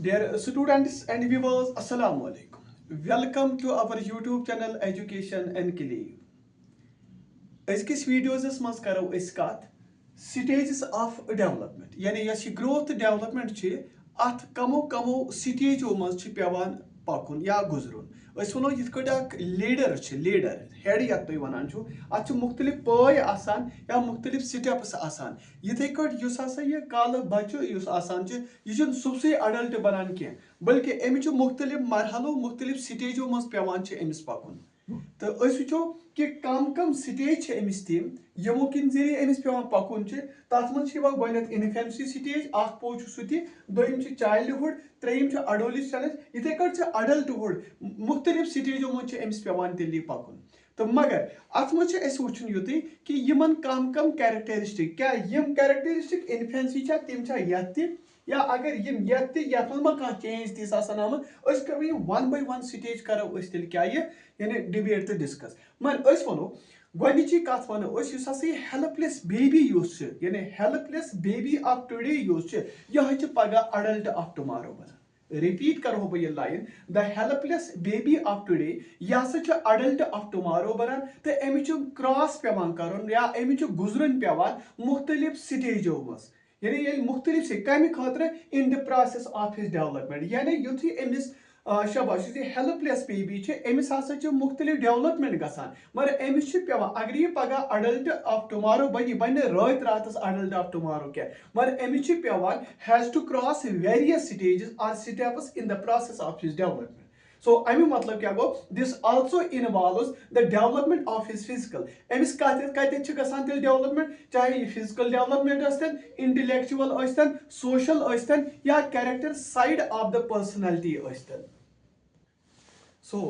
Dear students and viewers, Assalamu alaikum. Welcome to our YouTube channel Education Enclave. Azkis videos maz karo is kat stages of development. Yani yas growth development छे at कमो stage maz छे पेवान pakun या गुजरुन. अस वनो यिथ cut अक leader छे leader head यत तुय वनान छु अत छु मुख्तलिफ पय आसान या मुख्तलिफ स्टेप्स आसान यिथे कट युस हसा ये काल बच्चो युस आसान छे यि छु सबसे अडल्ट बनान के बल्कि एमि छु मुख्तलिफ मरहलो मुख्तलिफ स्टेजो मज पेवान छे एमिस पकुन तो अस वुचो कि कम स्टेज छे एमिस टीम यमो किन जरिए एमिस पेवान पकुन छे तत मन छे गोनेत इन्फेंसी स्टेज आख पो छु सुति दोयम छे चाइल्डहुड त्रेयम छे एडोलेसेंस इथे कट छे अडल्टहुड मुख्तलिफ स्टेजो मन छे एमिस पेवान तेली पकुन तो मगर अत मन छे एस वुचन युति कि यमन कम कैरेक्टरिस्टिक क्या यम कैरेक्टरिस्टिक इन्फेंसी छे तिम छे यति या अगर यम यति यत मन का चेंज दिस आसान आम अस करो ये वन बाय वन स्टेज करो अस तेल क्या ये यानी डिबेट तो डिस्कस मन अस वनो गोनिची कथ वनो अस युस हसा हेल्पलेस बेबी यूस छे यानी helpless baby of today use छे यह छे पगा अडल्ट ऑफ टुमारो बना रिपीट करो बह यह line the helpless baby of today यह हसा अडल्ट ऑफ टुमारो बनान तो अमिच क्रॉस पेवान करन या अमिच गुजरन पेवान मुख्तलिफ स्टेजो मस यानी ये मुख्तलिफ से कम खतर इन the process of his development यानी युथी अमिस शबाश हेल्पलेस बेबी अमिस हसा मुख्तलिफ डेवलपमेंट गसान मगर अमिस पेवान अगर यह पगह अडल्ट ऑफ टुमारो बन रात रात अडल्ट ऑफ टुमारो क्या मगर अमिस पेवान has to cross various stages और steps in the process of his development. So, अमी मतलब क्या गो this also involves the development of his physical. Amish कते गसान तेल development चाहे physical development अस्तन intellectual अस्तन social अस्तन या character side of the personality अस्तन. So,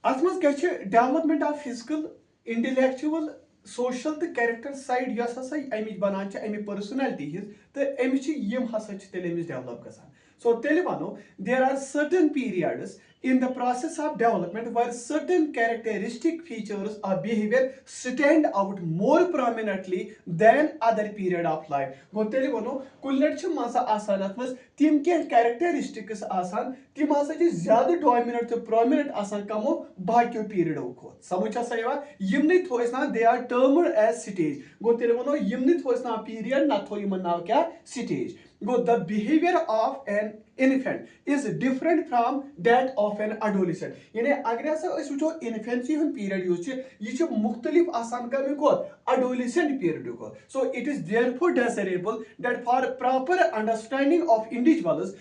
अत मज क्या development of physical, intellectual, social तो character side यस हसा अमिच बनान अमि personality हिज तो अमिच यम हसा तेल अमिस develop गसान. So, तेल वनो there are certain periods in the process of development where certain characteristic features or behavior stand out more prominently than other period of life. Go tell you कुल्लट छ मसा आसान अतमस तिम के characteristics आसान तिम हसा छ ज्यादा dominant तो prominent आसान कमो बाकियो period को समझ आ सयवा यमने थोइस ना they are termed as stage. Go tell you यमने Thoise ना period ना थोइ मन नाव क्या stage. Go the behavior of an infant is different from that of an adolescent. यानी अगर ऐसा अस वुचो इन्फेंसी हुन पीरियड यूज छ ये छ मुख्तलिफ आसान कमी को adolescent period को. So it is therefore desirable that for proper understanding of individuals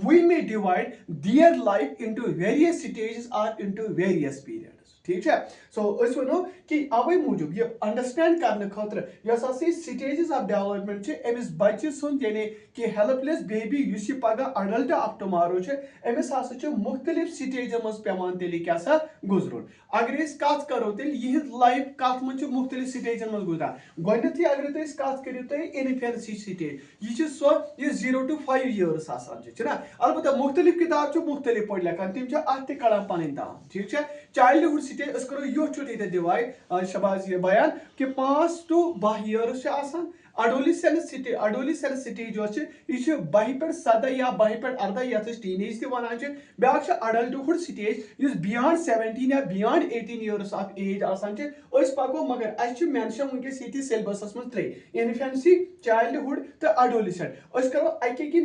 we may divide their life into various stages or into various periods. ठीक है सो अस वनो कि अवे मूजूब ये अंडरस्टैंड करने खतर यस हसा स्टेजेस ऑफ डेवलपमेंट छ एमिस बच्चे सुन यानी कि हेल्पलेस बेबी युस ये पगह अडल्ट ऑफ टुमारो छ एमिस हसा छ मुख्तलिफ स्टेज मज पेवान तेली क्या सा गुजरुन अगर इस कथ करो तेल यह लाइफ कथ मन छ मुख्तलिफ स्टेजन मज गुजरान गोडनेथि अगर तुम कथ करियो तो इन्फेंसी स्टेज यह सो ये 0 to 5 years आसान छ ना अलबत्ता मुख्तलिफ किताब छ मुख्तलिफ पढ़ लेखन तिम छ अत ते कड़ा पन दाम ठीक छ चाइल्डहुड स्टेज अस करो यो छुट इते डिवाइड शबाज ये बयान कि 5 to 12 years छ आसान adolescent stage जो छ ये 12 पे 17 या 12 पे 18 या टीनेज ते वनान छ ब्याक छ adulthood stage इस beyond 17 या beyond 18 years of age आसान छ अस पाको मगर अस छ मेंशन उनके सिटी सिलेबस में 3 इन्फेंसी चाइल्डहुड तो adolescent अस करो आके कि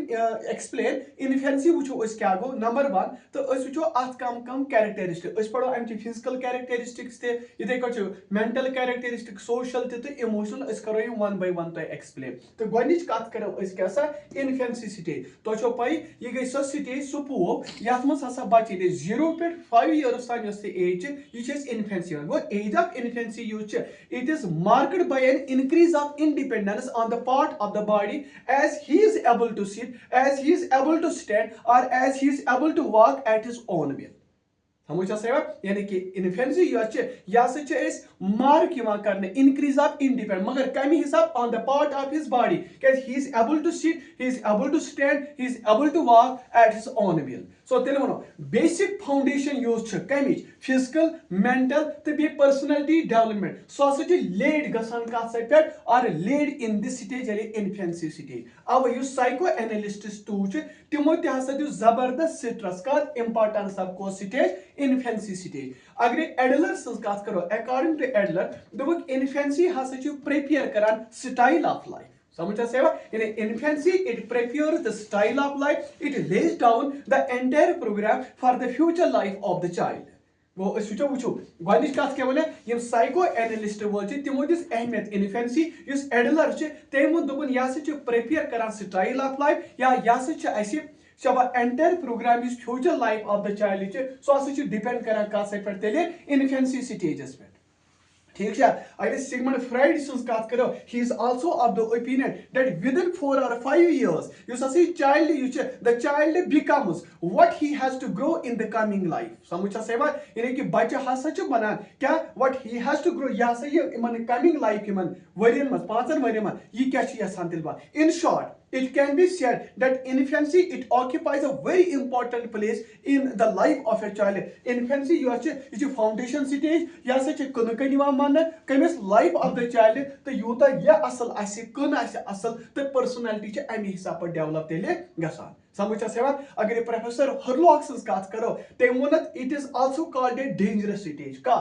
एक्सप्लेन इन्फेंसी वुचो अस क्या गो नंबर 1 तो अस वुचो अत कम कैरेक्टरिस्टिक अस पढ़ो एम फिजिकल कैरेक्टरिस्टिक्स ते इथे कछ मेंटल कैरेक्टरिस्टिक सोशल ते इमोशनल अस करो ये वन बाय वन एक्सप्लेन तो गोनिच कथ करो अस क्या सा इन्फेंसी स्टेज तो छो पई ये गई सो स्टेज सो पो यात मस हसा बच्चे दे 0 पे 5 इयर्स तान यस एज ये छ इन्फेंसी वो एज ऑफ इन्फेंसी यूज छ it is marked by an increase of independence on the part of the body as he is able to sit as he is able to stand or as he is able to walk at his own will. समझ आया यानी कि infancy is mark करने increase of independence मगर कमी हिसाब on the part of his body he is able to sit he is able to stand he is able to walk at his own will so तेल वनो basic foundation यूज कमिच physical mental तो बे personality development so लेड गसान कत पे और लेड इन दिस स्टेज यानी इन्फेंसी स्टेज अब युस साइको एनालिस्ट्स टू तिमो तसा दिस जबरदस्त स्ट्रेस का इंपॉर्टेंस ऑफ को स्टेज इन्फेंसी स्टेज अगर एडलर सज कत करो अकॉर्डिंग टू एडलर दोक इन्फेंसी हसा प्रिपेयर करान स्टाइल ऑफ लाइफ समझा सेवा in infancy it prepares the style of life, it lays down the entire program for the future life of the child वो वो गोनिश कत क्या वने यम साइको एनालिस्ट वोल तिमो दिस अहमियत इन्फेंसी युस एडलर तम दोपन यह प्रिपेयर करान स्टाइल ऑफ लाइफ या यह शबा एंटायर प्रोग्राम इस future life of the child so depend करान कत पे इन्फेंसी स्टेजस पे ठीक है अगर सिगमंड फ्राइड सज कत करो he is also of the opinion that within 4 or 5 years युस हसी child the child becomes what he has to grow in the coming life समझा सेवा यानी कि बच्चा हसा बनान क्या what he has to grow या इमन कमिंग लाइफ इमन वरियन मस 5 वरियन मस ये क्या यसान तिल in short it can be said that infancy it occupies a very important place in the life of a child. Infancy you foundation stage ya se kunkan diwan man kamis life of the child to yuta ya asal ase kun ase asal to personality ch ami hisab par develop tele gasan samujha sewa agar professor Hurlock sens kat karo temonat it is also called a dangerous stage ka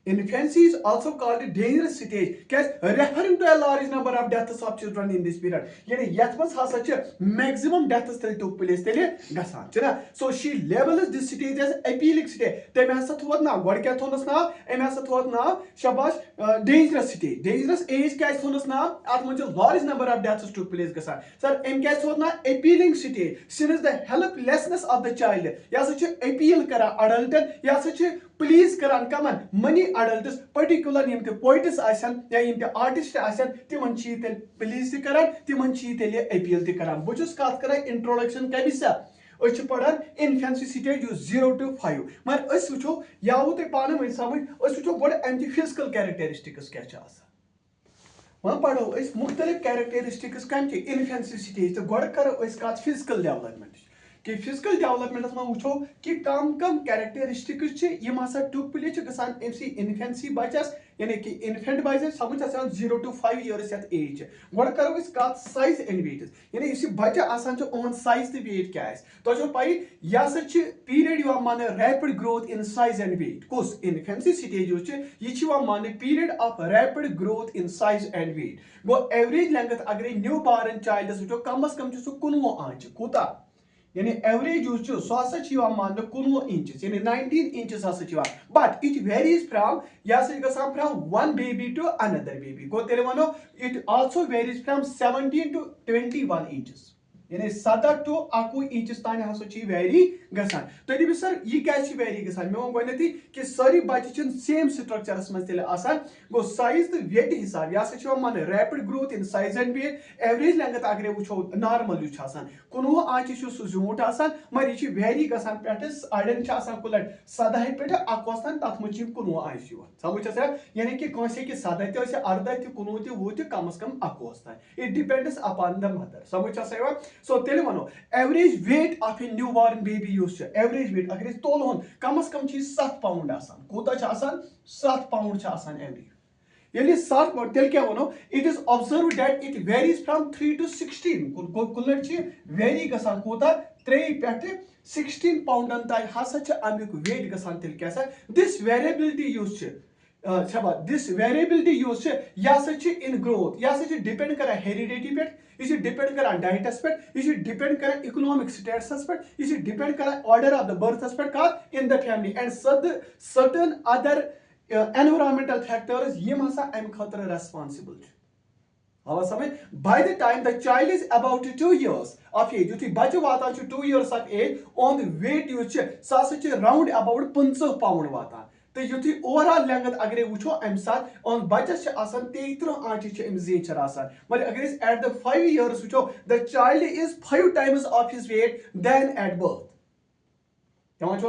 Infancy is also called a dangerous stage, referring to a large number of deaths of children in this period. Yani yath mas hasa maximum deaths took place tele gasan chana. So she labels this stage as appealing stage. Teme hasa thot na god kya thonas na em hasa thot na shabash dangerous stage. Dangerous age kya thonas na at munj large number of deaths took place gasan. Sir em kya thot na appealing stage. Since the helplessness of the child ya sa appeal kara adult ya sa please karan kaman many adults particular yim te poets asan ya yim te artist asan timan chi tel please te karan timan chi tel appeal te karan bujus kat kara introduction kabisa öch padan infancy stage 0 to 5 mar ös wucho yavu te paane mein samajh ös wucho god anti physical characteristics kya cha asa wan pado ös mukhtalif characteristics kam che infancy stage to god karo ös kat physical development कि physical development में वो कि कम कम characteristics यम हसा took place गसान MC infancy बचस यानी कि infant बचस समझ आसान 0 to 5 years यत एज गोड करो इस कत साइज एंड वेट यानी इस बच्चा आसान ओन साइज ते वेट क्या है तो जो पाई या सच पीरियड यवा मान rapid growth in size and weight कोस इन्फेंसी स्टेज जो ये यवा मान period of rapid growth in size and weight गो एवरेज लेंथ अगर न्यू बॉर्न चाइल्ड जो कम अज कम 19 आंच कोता यानी एवरेज जो सो मान 19 inches यानी 19 inches but it varies from from one baby to another baby गो तेरे वनो it also varies from 17 to 21 inches यानी 7 to 21 inches तान हसा वेरी गसान तो दिबि सर ये क्या वेरी गसान मे गोनती कि सारी बच्चे सेम स्ट्रक्चरस मज तेल आसान गो साइज तो वेट हिसाब या मान rapid growth in size and weight average length अगर वो नॉर्मल यु आसान 19 आंच सह झूठ आसान मगर ये वेरी गसान पे अड़न कुलट 17 पे 21 तान तथ मज 19 आंच समझ यानी कि कंसे कि 17 ते 18 ते 19 ते 20 ते कम अज कम 21 तान it depends upon the mother समझ सो तेल वनो average weight of a new born baby use average weight अगर तोल कम अज कम 7 pound आसान कोता 7 pound आसान एवरेज यानी 7 pound तेल क्या वनो it is observe that it varies from 3 to 16 कुलट वेरी गसान कोता 3 पे 16 pound ताई हसा अमुक वेट गसान तेल क्या this variability use this variability use in growth यह डिपेंड कर हेरिडिटी पे यह डिपेंड कर डाइटस पे यह डिपेंड कर इकोनॉमिक स्टेटस पे यह डिपेंड कर ऑर्डर ऑफ द बर्थस पे का in the family and certain other environmental factors यम हसा अम खतर रेस्पॉन्सिबल समझ by the time the child is about 2 years of age युथी बच्चे वातान 2 years of age on the weight युच सह राउंड अबाउट 50 pound वातान तो युथी ओवरऑल लेंथ अगर वो अम सात ऑन बच्चस 33 आंच जीचर मगर अगर एट द 5 years वो the child is 5 times of his weight than at birth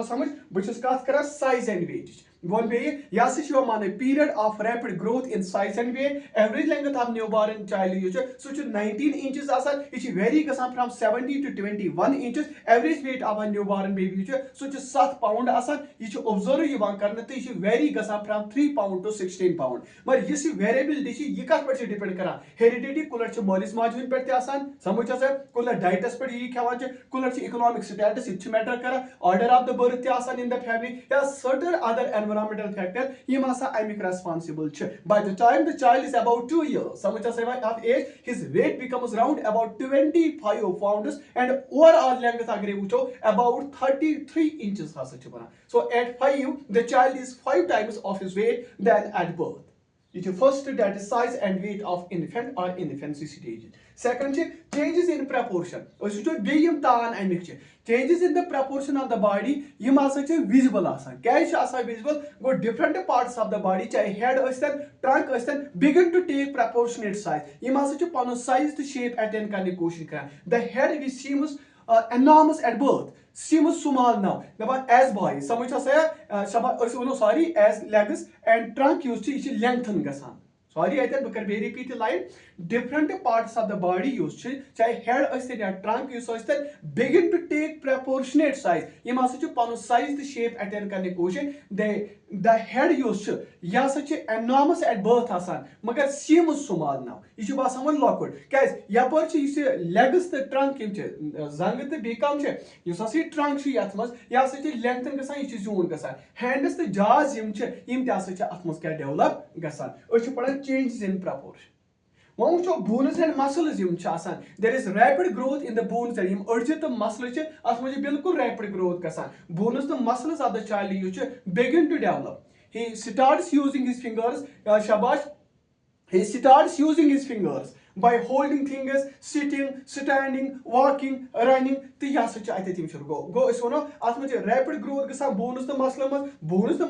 समझ बहुत कत कर साइज एंड वेट वन बे या से माने period of rapid growth in size and weight average length of newborn child यु सो 19 इंचेस आसान ये वेरी गसान from 70 to 21 inches average weight of newborn baby so 7 pound आसान ये ऑब्जर्व यहां करने तो ये वेरी गसान फ्रॉम 3 पाउंड to 16 पाउंड मगर ये वेरिएबिलिटी ये कत पे डिपेंड करान हेरिडिटी कुलर मालिस माजून पे आसान समझ आसा कुलर डाइटस पे ये खान कुलर इकोनॉमिक स्टेटस ये मैटर कर ऑर्डर ऑफ द बर्थ आसान इन द फैमिली या सर्टेन अदर एनवायरमेंटल फैक्टर यम आसा अमिक responsible by the time the child is about 2 years समझ आसा of age his weight becomes round about 25 pounds and overall length अगर वो about 33 inches हसा छ बना so at 5 the child is 5 times of his weight than at birth. It is first, that is size and weight of infant or infancy stage. Second, changes in proportion. Changes in the proportion of the body. Yim also visible asan. Kya is visible? Go different parts of the body. Chahe head astan, trunk astan, begin to take proportionate size. Yim also pano size to shape attain karne koshish karan. The head which seems enormous at birth seems small now. As boys, sorry, as legs and trunk used to lengthen gasan. Sorry, I think we repeat the line. Different parts of the body used to, chahe head astan ya trunk used to begin to take proportionate size. Ye masu pano size the shape attain karne koshish. The head used to ya such enormous at birth asan. Magar seems small now. Ye basan one awkward. Guys, ya par che legs the trunk kim che zang the bekam che. You see trunk she atmas ya such lengthen gasan ye zoom gasan. Hands the jaws yim che yim ta such atmas ka develop gasan. Ochu padan changes in proportion. One show bones and muscles yum chasan. There is rapid growth in the bones and yum urgent the muscles che asmaji bilkul rapid growth kasan. Bones the muscles of the child you begin to develop. He starts using his fingers, shabash. He starts using his fingers by holding things, sitting, standing, walking, running. तो यह सच आते तीन शुरू go इस वनो आत्म जो rapid growth के साथ bones the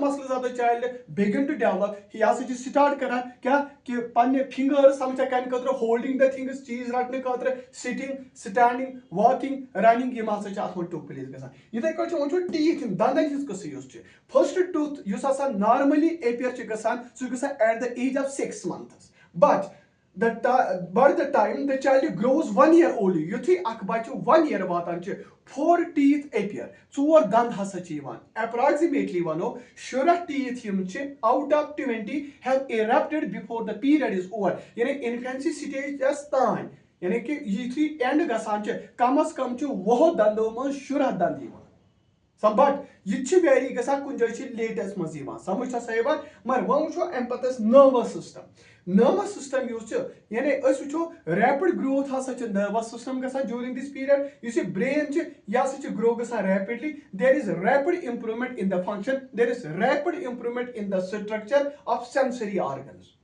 muscles of the child begin to develop. ही यह सच start करना क्या कि पन्ने fingers समझा क्या निकलते holding the things चीज रखने का sitting, standing, walking, running ये माल सच आत्म took place के साथ ये देखो जो उनको teeth दांतन जिसको से use चे first tooth use आसा normally appear चे के साथ so के साथ at the age of 6 months but by the time the child grows 1 year old, you think akbachu 1 year watan 4 teeth appear. 4 dand hasa chivan. Approximately one sure teeth him out of 20 have erupted before the period is over. Yani infancy stage just time. Yani ki ye three end gasan kamas kam wo dando man sure dand hivan. But you vary gasa kunjachi latest maziva. Samucha sayva, my one show empathis nervous system. Nervous system used to rapid growth has such a nervous system during this period. You see, brain such grow rapidly. There is rapid improvement in the function. There is rapid improvement in the structure of sensory organs.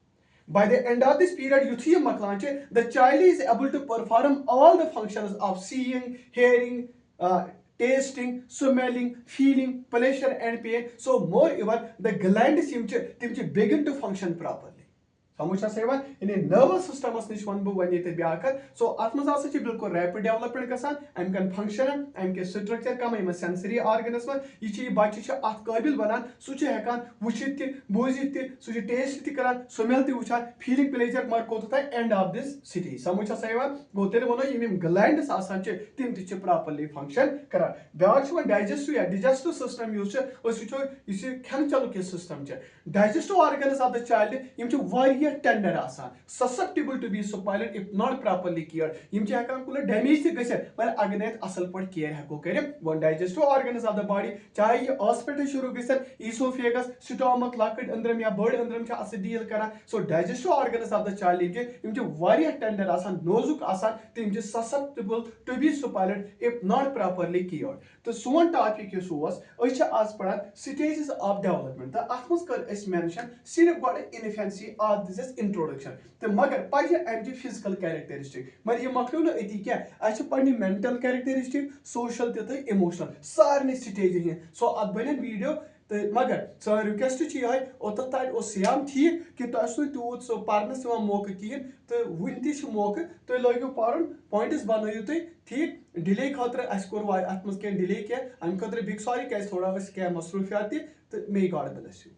By the end of this period, you see the child is able to perform all the functions of seeing, hearing, tasting, smelling, feeling, pleasure and pain. So moreover, the glands begin to function properly. Samucha seva in a nervous system as nish one bu vanite biakar. So atmas bilko rapid development kasan. I'm can function. I'm can structure kam. I'm a sensory organism. Ichi bachi at kabil banan. Suche hekan wuchiti, buziti, suche taste karan, smell ti wuchan, feeling pleasure mar kotata end of this city. Samucha seva go tere bono imim glands asanche tim tiche properly function karan. Biachu digestive system used to isi khan chaluke system che. Digestive organs of the child imchu tender asan, susceptible to be spoiled if not properly cared. Imche hekan kula damage the gase, but again asal part care hako kare. One digestive organs of the body, chahe hospital shuru gase, esophagus, stomach, locket andram ya bird andram cha ase deal kara. So digestive organs of the child imche tender asan, nozuk asan, imche susceptible to be spoiled if not properly cared. The soon topic is was as per stages of development. The atmosphere is mentioned, sirf got infancy or this is introduction. The magar paja and physical characteristic. But you maklu eti kya? Acha pani mental characteristic, social tete emotional. Sarne stage here. So at video तो मगर सन request ये ओतन तान SIAM ठीक कि तुम तूत सो पारनस मौका कहें तो वन तौका तुम लगे पर पॉइंट्स बनू तुम ठीक डिले खतर कोर अत मे डिले क्या अमे खतर बिग सॉरी क्या थोड़ा क्या मसरूफियात तो मे गॉड ब्लेस यू।